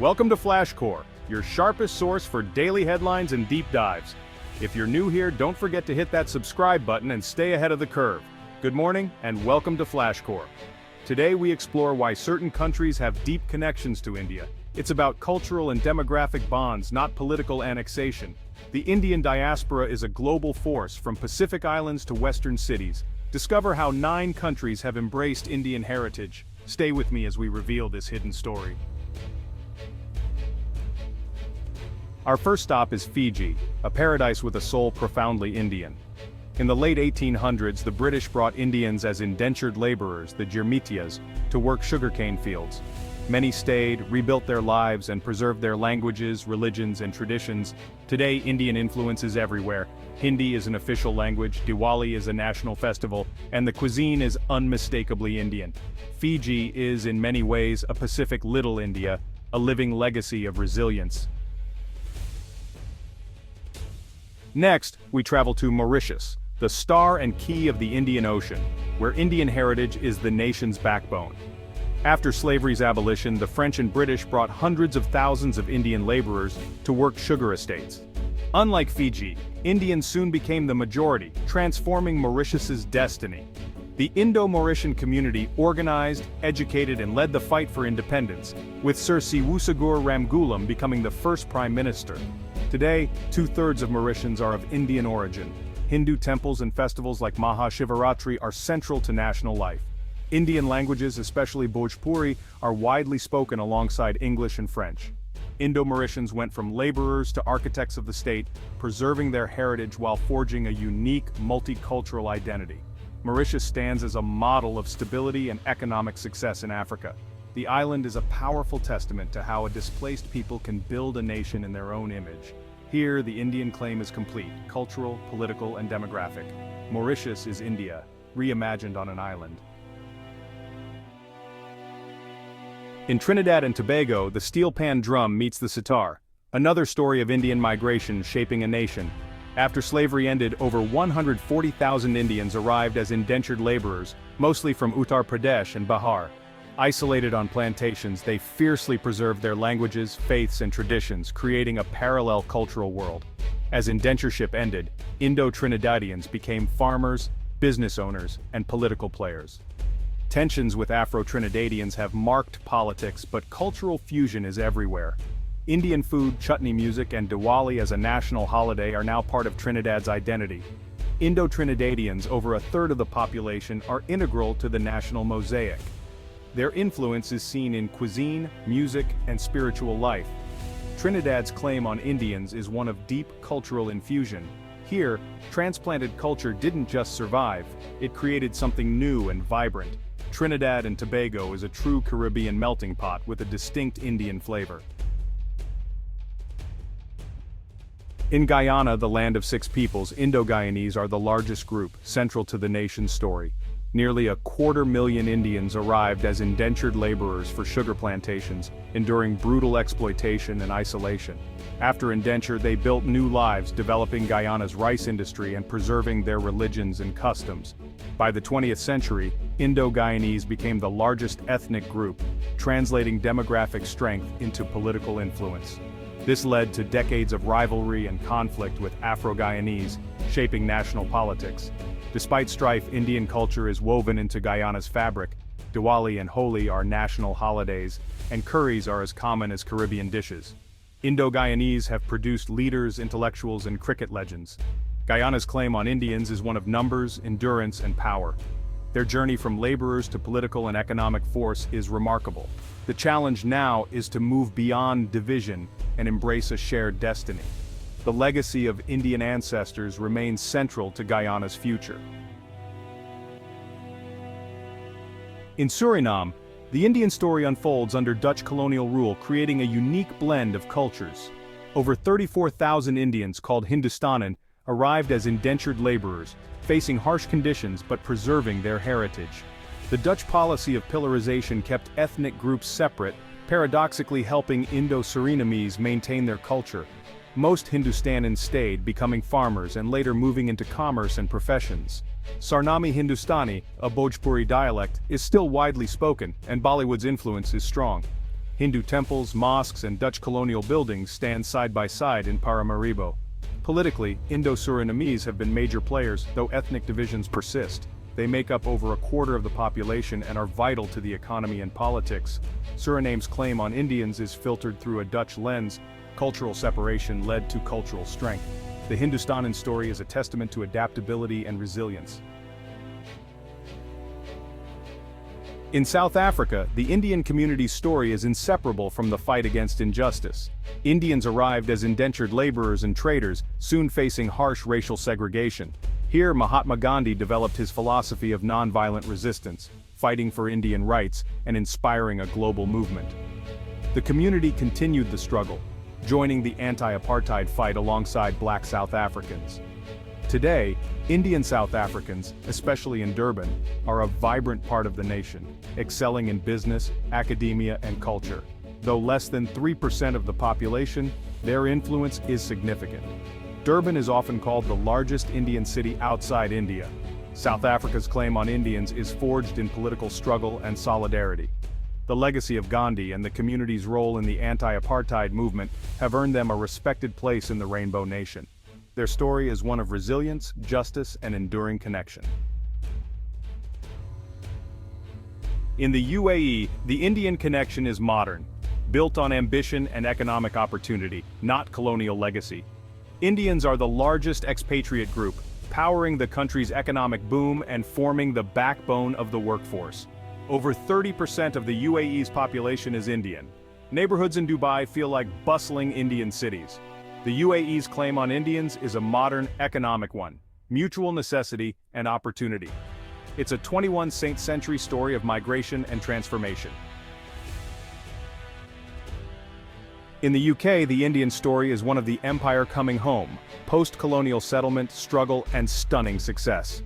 Welcome to FlashCore, your sharpest source for daily headlines and deep dives. If you're new here, don't forget to hit that subscribe button and stay ahead of the curve. Good morning, and welcome to FlashCore. Today we explore why certain countries have deep connections to India. It's about cultural and demographic bonds, not political annexation. The Indian diaspora is a global force, from Pacific Islands to Western cities. Discover how 9 countries have embraced Indian heritage. Stay with me as we reveal this hidden story. Our first stop is Fiji, a paradise with a soul profoundly Indian. In the late 1800s, the British brought Indians as indentured laborers, the Jirmitiyas, to work sugarcane fields. Many stayed, rebuilt their lives, and preserved their languages, religions, and traditions. Today, Indian influence is everywhere. Hindi is an official language, Diwali is a national festival, and the cuisine is unmistakably Indian. Fiji is, in many ways, a Pacific Little India, a living legacy of resilience. Next, we travel to Mauritius, the star and key of the Indian Ocean, where Indian heritage is the nation's backbone. After slavery's abolition, the French and British brought hundreds of thousands of Indian laborers to work sugar estates. Unlike Fiji, Indians soon became the majority, transforming Mauritius's destiny. The Indo-Mauritian community organized, educated, and led the fight for independence, with Sir Siwusagur Ramgoolam becoming the first prime minister. Today, 2/3 of Mauritians are of Indian origin. Hindu temples and festivals like Maha Shivaratri are central to national life. Indian languages, especially Bhojpuri, are widely spoken alongside English and French. Indo-Mauritians went from laborers to architects of the state, preserving their heritage while forging a unique, multicultural identity. Mauritius stands as a model of stability and economic success in Africa. The island is a powerful testament to how a displaced people can build a nation in their own image. Here, the Indian claim is complete: cultural, political, and demographic. Mauritius is India, reimagined on an island. In Trinidad and Tobago, the steel pan drum meets the sitar, another story of Indian migration shaping a nation. After slavery ended, over 140,000 Indians arrived as indentured laborers, mostly from Uttar Pradesh and Bihar. Isolated on plantations, they fiercely preserved their languages, faiths, and traditions, creating a parallel cultural world. As indentureship ended, Indo-Trinidadians became farmers, business owners, and political players. Tensions with Afro-Trinidadians have marked politics, but cultural fusion is everywhere. Indian food, chutney music, and Diwali as a national holiday are now part of Trinidad's identity. Indo-Trinidadians, over 1/3 of the population, are integral to the national mosaic. Their influence is seen in cuisine, music, and spiritual life. Trinidad's claim on Indians is one of deep cultural infusion. Here, transplanted culture didn't just survive, it created something new and vibrant. Trinidad and Tobago is a true Caribbean melting pot with a distinct Indian flavor. In Guyana, the land of 6 peoples, Indo-Guyanese are the largest group, central to the nation's story. Nearly 250,000 Indians arrived as indentured laborers for sugar plantations, enduring brutal exploitation and isolation. After indenture, they built new lives, developing Guyana's rice industry and preserving their religions and customs. By the 20th century, Indo-Guyanese became the largest ethnic group, translating demographic strength into political influence. This led to decades of rivalry and conflict with Afro-Guyanese, shaping national politics. Despite strife, Indian culture is woven into Guyana's fabric. Diwali and Holi are national holidays, and curries are as common as Caribbean dishes. Indo-Guyanese have produced leaders, intellectuals, and cricket legends. Guyana's claim on Indians is one of numbers, endurance, and power. Their journey from laborers to political and economic force is remarkable. The challenge now is to move beyond division and embrace a shared destiny. The legacy of Indian ancestors remains central to Guyana's future. In Suriname, the Indian story unfolds under Dutch colonial rule, creating a unique blend of cultures. Over 34,000 Indians, called Hindustanan, arrived as indentured laborers, facing harsh conditions but preserving their heritage. The Dutch policy of pillarization kept ethnic groups separate, paradoxically helping Indo-Surinamese maintain their culture. Most Hindustanans stayed, becoming farmers and later moving into commerce and professions. Sarnami Hindustani, a Bhojpuri dialect, is still widely spoken, and Bollywood's influence is strong. Hindu temples, mosques, and Dutch colonial buildings stand side by side in Paramaribo. Politically, Indo-Surinamese have been major players, though ethnic divisions persist. They make up over a quarter of the population and are vital to the economy and politics. Suriname's claim on Indians is filtered through a Dutch lens. Cultural separation led to cultural strength. The Hindustanan story is a testament to adaptability and resilience. In South Africa, the Indian community's story is inseparable from the fight against injustice. Indians arrived as indentured laborers and traders, soon facing harsh racial segregation. Here, Mahatma Gandhi developed his philosophy of nonviolent resistance, fighting for Indian rights and inspiring a global movement. The community continued the struggle, joining the anti-apartheid fight alongside Black South Africans. Today, Indian South Africans, especially in Durban, are a vibrant part of the nation, excelling in business, academia, and culture. Though less than 3% of the population, their influence is significant. Durban is often called the largest Indian city outside India. South Africa's claim on Indians is forged in political struggle and solidarity. The legacy of Gandhi and the community's role in the anti-apartheid movement have earned them a respected place in the Rainbow Nation. Their story is one of resilience, justice, and enduring connection. In the UAE, the Indian connection is modern, built on ambition and economic opportunity, not colonial legacy. Indians are the largest expatriate group, powering the country's economic boom and forming the backbone of the workforce. Over 30% of the UAE's population is Indian. Neighborhoods in Dubai feel like bustling Indian cities. The UAE's claim on Indians is a modern economic one, mutual necessity and opportunity. It's a 21st century story of migration and transformation. In the UK, the Indian story is one of the empire coming home, post-colonial settlement, struggle, and stunning success.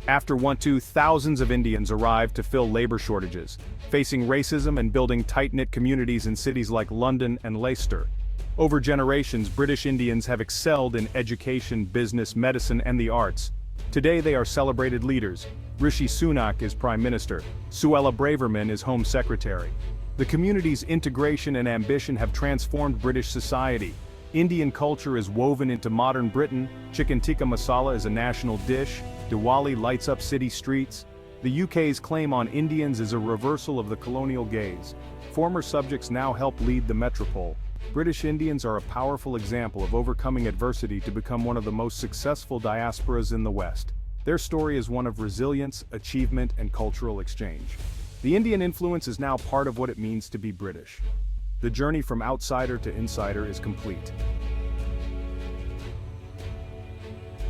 After World War II, thousands of Indians arrived to fill labor shortages, facing racism and building tight-knit communities in cities like London and Leicester. Over generations, British Indians have excelled in education, business, medicine, and the arts. Today they are celebrated leaders. Rishi Sunak is Prime Minister. Suella Braverman is Home Secretary. The community's integration and ambition have transformed British society. Indian culture is woven into modern Britain. Chicken tikka masala is a national dish. Diwali lights up city streets. The UK's claim on Indians is a reversal of the colonial gaze. Former subjects now help lead the metropole. British Indians are a powerful example of overcoming adversity to become one of the most successful diasporas in the West. Their story is one of resilience, achievement, and cultural exchange. The Indian influence is now part of what it means to be British. The journey from outsider to insider is complete.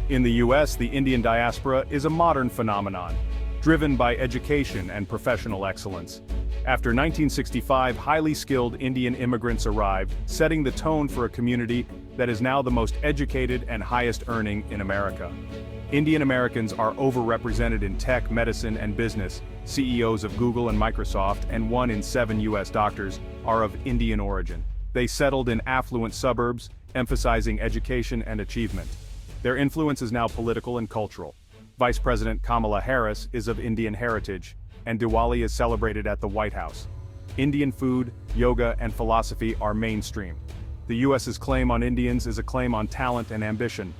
In the US, the Indian diaspora is a modern phenomenon, driven by education and professional excellence. After 1965, highly skilled Indian immigrants arrived, setting the tone for a community that is now the most educated and highest earning in America. Indian Americans are overrepresented in tech, medicine, and business. CEOs of Google and Microsoft, and 1 in 7 US doctors, are of Indian origin. They settled in affluent suburbs, emphasizing education and achievement. Their influence is now political and cultural. Vice President Kamala Harris is of Indian heritage, and Diwali is celebrated at the White House. Indian food, yoga, and philosophy are mainstream. The US's claim on Indians is a claim on talent and ambition.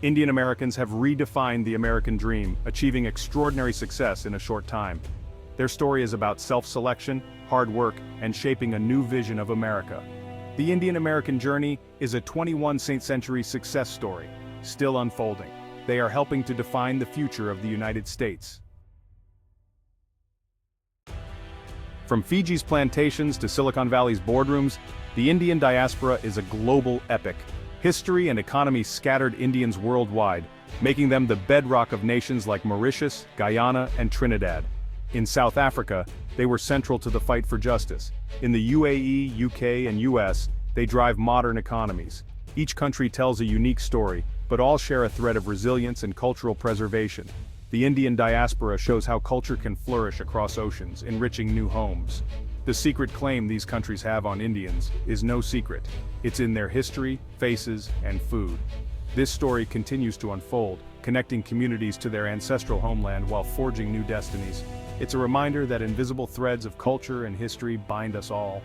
Indian Americans have redefined the American dream, achieving extraordinary success in a short time. Their story is about self-selection, hard work, and shaping a new vision of America. The Indian American journey is a 21st century success story, still unfolding. They are helping to define the future of the United States. From Fiji's plantations to Silicon Valley's boardrooms, the Indian diaspora is a global epic. History and economy scattered Indians worldwide, making them the bedrock of nations like Mauritius, Guyana, and Trinidad. In South Africa, they were central to the fight for justice. In the UAE, UK, and US, they drive modern economies. Each country tells a unique story, but all share a thread of resilience and cultural preservation. The Indian diaspora shows how culture can flourish across oceans, enriching new homes. The secret claim these countries have on Indians is no secret. It's in their history, faces, and food. This story continues to unfold, connecting communities to their ancestral homeland while forging new destinies. It's a reminder that invisible threads of culture and history bind us all.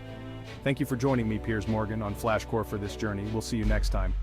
Thank you for joining me, Piers Morgan, on FlashCore for this journey. We'll see you next time.